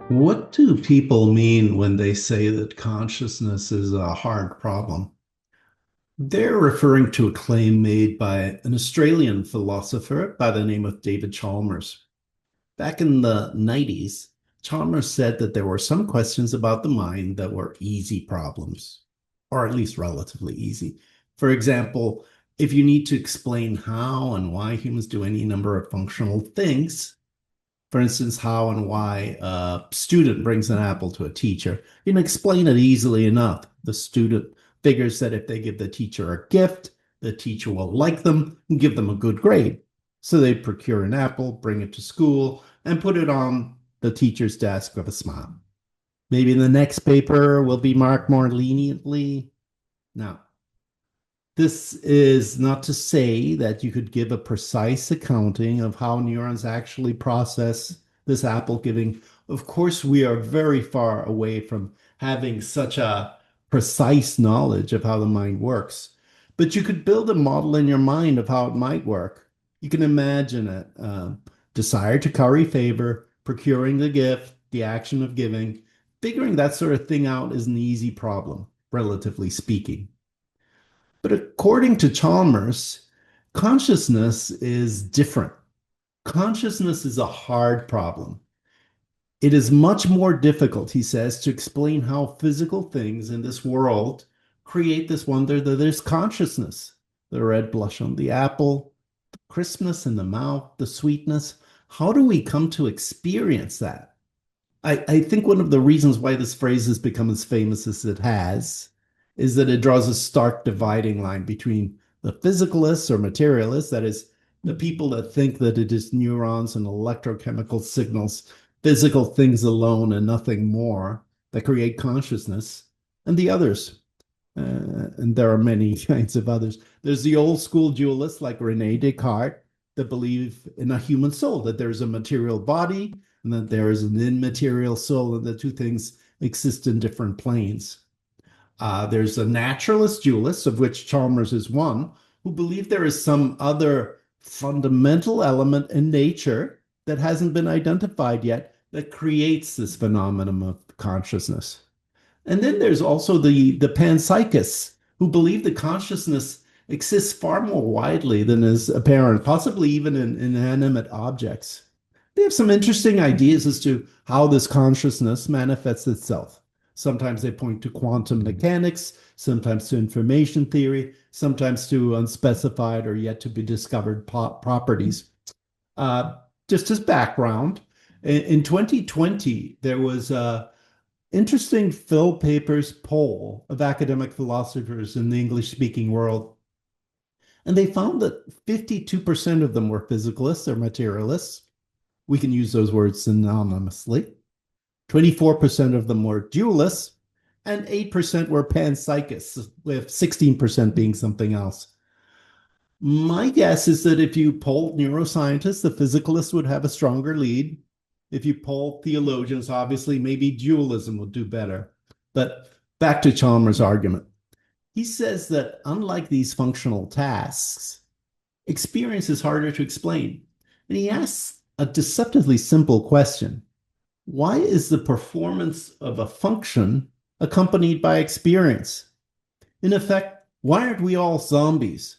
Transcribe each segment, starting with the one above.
What do people mean when they say that consciousness is a hard problem? They're referring to a claim made by an Australian philosopher by the name of David Chalmers. Back in the 90s, Chalmers said that there were some questions about the mind that were easy problems, or at least relatively easy. For example, if you need to explain how and why humans do any number of functional things, for instance, how and why a student brings an apple to a teacher. You can explain it easily enough. The student figures that if they give the teacher a gift, the teacher will like them and give them a good grade. So they procure an apple, bring it to school, and put it on the teacher's desk with a smile. Maybe the next paper will be marked more leniently. Now, this is not to say that you could give a precise accounting of how neurons actually process this apple giving. Of course, we are very far away from having such a precise knowledge of how the mind works. But you could build a model in your mind of how it might work. You can imagine it. Desire to curry favor, procuring the gift, the action of giving. Figuring that sort of thing out is an easy problem, relatively speaking. But according to Chalmers, consciousness is different. Consciousness is a hard problem. It is much more difficult, he says, to explain how physical things in this world create this wonder that there's consciousness. The red blush on the apple, the crispness in the mouth, the sweetness. How do we come to experience that? I think one of the reasons why this phrase has become as famous as it has is that it draws a stark dividing line between the physicalists or materialists, that is, the people that think that it is neurons and electrochemical signals, physical things alone and nothing more, that create consciousness, and the others. And there are many kinds of others. There's the old school dualists like Rene Descartes that believe in a human soul, that there's a material body and that there is an immaterial soul, and the two things exist in different planes. There's a naturalist dualist, of which Chalmers is one, who believe there is some other fundamental element in nature that hasn't been identified yet that creates this phenomenon of consciousness. And then there's also the panpsychists who believe that consciousness exists far more widely than is apparent, possibly even in inanimate objects. They have some interesting ideas as to how this consciousness manifests itself. Sometimes they point to quantum mechanics, sometimes to information theory, sometimes to unspecified or yet to be discovered properties. Uh, just as background, in 2020, there was a interesting Phil Papers poll of academic philosophers in the English speaking world. And they found that 52% of them were physicalists or materialists. We can use those words synonymously. 24% of them were dualists, and 8% were panpsychists, with 16% being something else. My guess is that if you polled neuroscientists, the physicalists would have a stronger lead. If you poll theologians, obviously, maybe dualism will do better. But back to Chalmers' argument. He says that unlike these functional tasks, experience is harder to explain. And he asks a deceptively simple question. Why is the performance of a function accompanied by experience? In effect, why aren't we all zombies?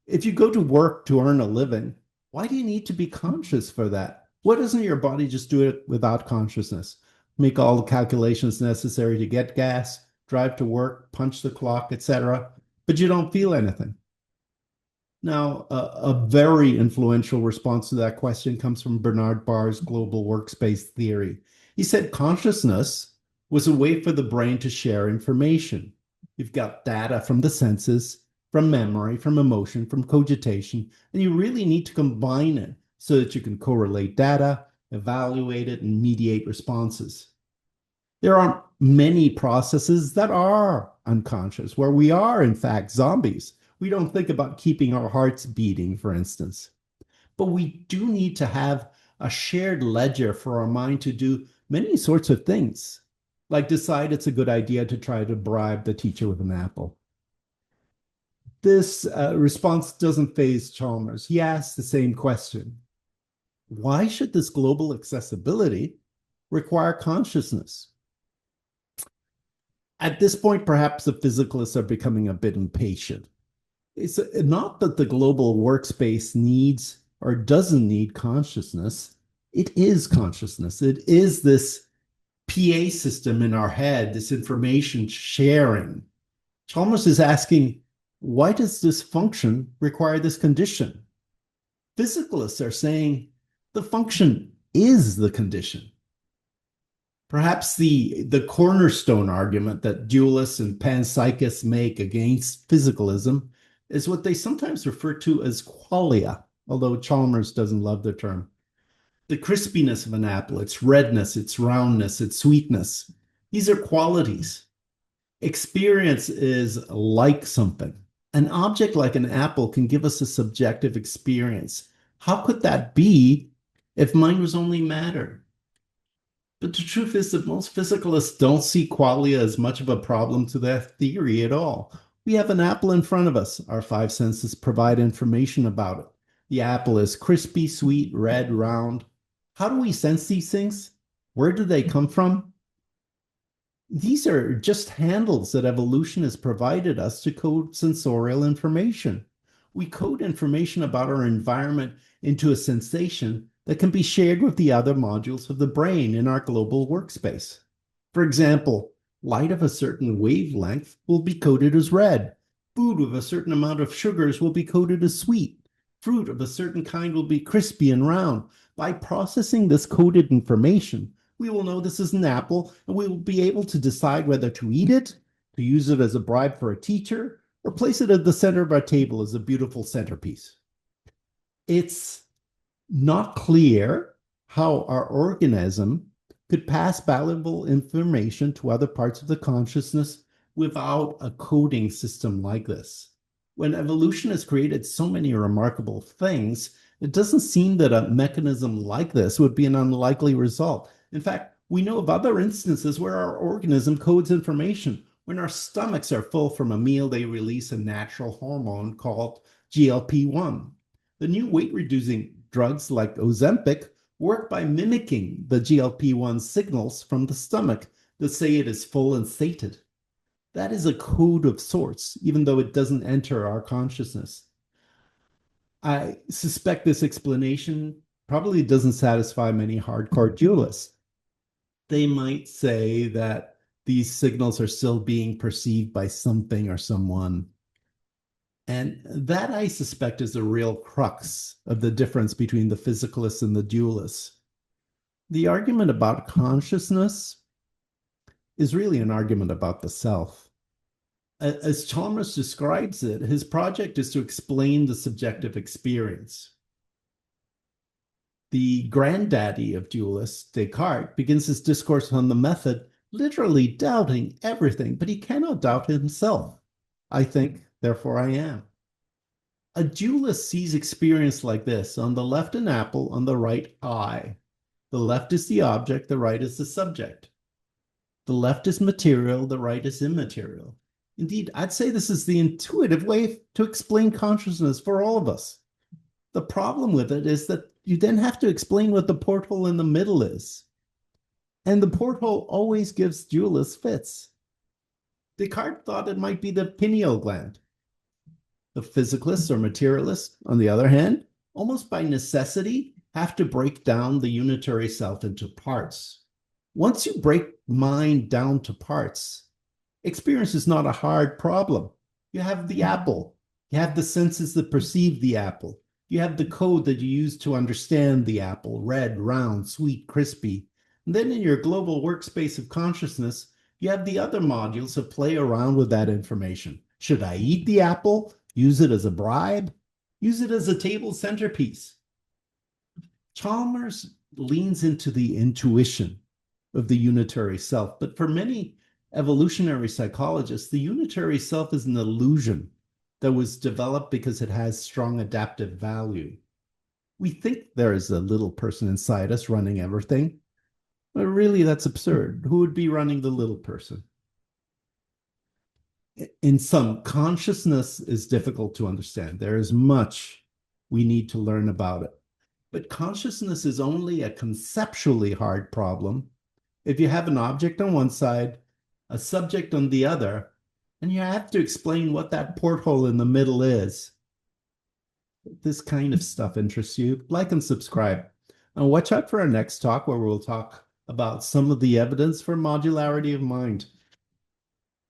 If you go to work to earn a living, why do you need to be conscious for that? Why doesn't your body just do it without consciousness? Make all the calculations necessary to get gas, drive to work, punch the clock, etc., but you don't feel anything. Now, a very influential response to that question comes from Bernard Barr's global workspace theory. He said consciousness was a way for the brain to share information. You've got data from the senses, from memory, from emotion, from cogitation, and you really need to combine it so that you can correlate data, evaluate it, and mediate responses. There are many processes that are unconscious, where we are, in fact, zombies. We don't think about keeping our hearts beating, for instance. But we do need to have a shared ledger for our mind to do many sorts of things, like decide it's a good idea to try to bribe the teacher with an apple. This response doesn't faze Chalmers. He asks the same question. Why should this global accessibility require consciousness. At this point, perhaps the physicalists are becoming a bit impatient. It's not that the global workspace needs or doesn't need consciousness. It is consciousness. It is this PA system in our head, this information sharing. Chalmers is asking, why does this function require this condition? Physicalists are saying the function is the condition. Perhaps the cornerstone argument that dualists and panpsychists make against physicalism is what they sometimes refer to as qualia, although Chalmers doesn't love the term. The crispiness of an apple, its redness, its roundness, its sweetness. These are qualities. Experience is like something. An object like an apple can give us a subjective experience. How could that be if mind was only matter? But the truth is that most physicalists don't see qualia as much of a problem to their theory at all. We have an apple in front of us. Our five senses provide information about it. The apple is crispy, sweet, red, round. How do we sense these things? Where do they come from? These are just handles that evolution has provided us to code sensorial information. We code information about our environment into a sensation that can be shared with the other modules of the brain in our global workspace. For example, light of a certain wavelength will be coded as red. Food with a certain amount of sugars will be coded as sweet. Fruit of a certain kind will be crispy and round. By processing this coded information, we will know this is an apple, and we will be able to decide whether to eat it, to use it as a bribe for a teacher, or place it at the center of our table as a beautiful centerpiece. It's not clear how our organism could pass valuable information to other parts of the consciousness without a coding system like this. When evolution has created so many remarkable things, it doesn't seem that a mechanism like this would be an unlikely result. In fact, we know of other instances where our organism codes information. When our stomachs are full from a meal, they release a natural hormone called GLP-1. The new weight-reducing drugs like Ozempic work by mimicking the GLP-1 signals from the stomach that say it is full and sated. That is a code of sorts, even though it doesn't enter our consciousness. I suspect this explanation probably doesn't satisfy many hardcore dualists. They might say that these signals are still being perceived by something or someone. And that, I suspect, is the real crux of the difference between the physicalists and the dualists. The argument about consciousness is really an argument about the self. As Chalmers describes it, his project is to explain the subjective experience. The granddaddy of dualists, Descartes, begins his discourse on the method literally doubting everything, but he cannot doubt himself. I think, therefore I am. A dualist sees experience like this: on the left an apple, on the right I. The left is the object, the right is the subject. The left is material, the right is immaterial. Indeed, I'd say this is the intuitive way to explain consciousness for all of us. The problem with it is that you then have to explain what the porthole in the middle is. And the porthole always gives dualists fits. Descartes thought it might be the pineal gland. The physicalists or materialists, on the other hand, almost by necessity, have to break down the unitary self into parts. Once you break mind down to parts, experience is not a hard problem. You have the apple. You have the senses that perceive the apple. You have the code that you use to understand the apple: red, round, sweet, crispy. And then in your global workspace of consciousness, you have the other modules that play around with that information. Should I eat the apple? Use it as a bribe? Use it as a table centerpiece? Chalmers leans into the intuition of the unitary self, but for many evolutionary psychologists, the unitary self is an illusion that was developed because it has strong adaptive value. We think there is a little person inside us running everything, but really that's absurd. Who would be running the little person? In sum, consciousness is difficult to understand. There is much we need to learn about it. But consciousness is only a conceptually hard problem If you have an object on one side, a subject on the other, and you have to explain what that porthole in the middle is. This kind of stuff interests you, like and subscribe. And watch out for our next talk where we'll talk about some of the evidence for modularity of mind.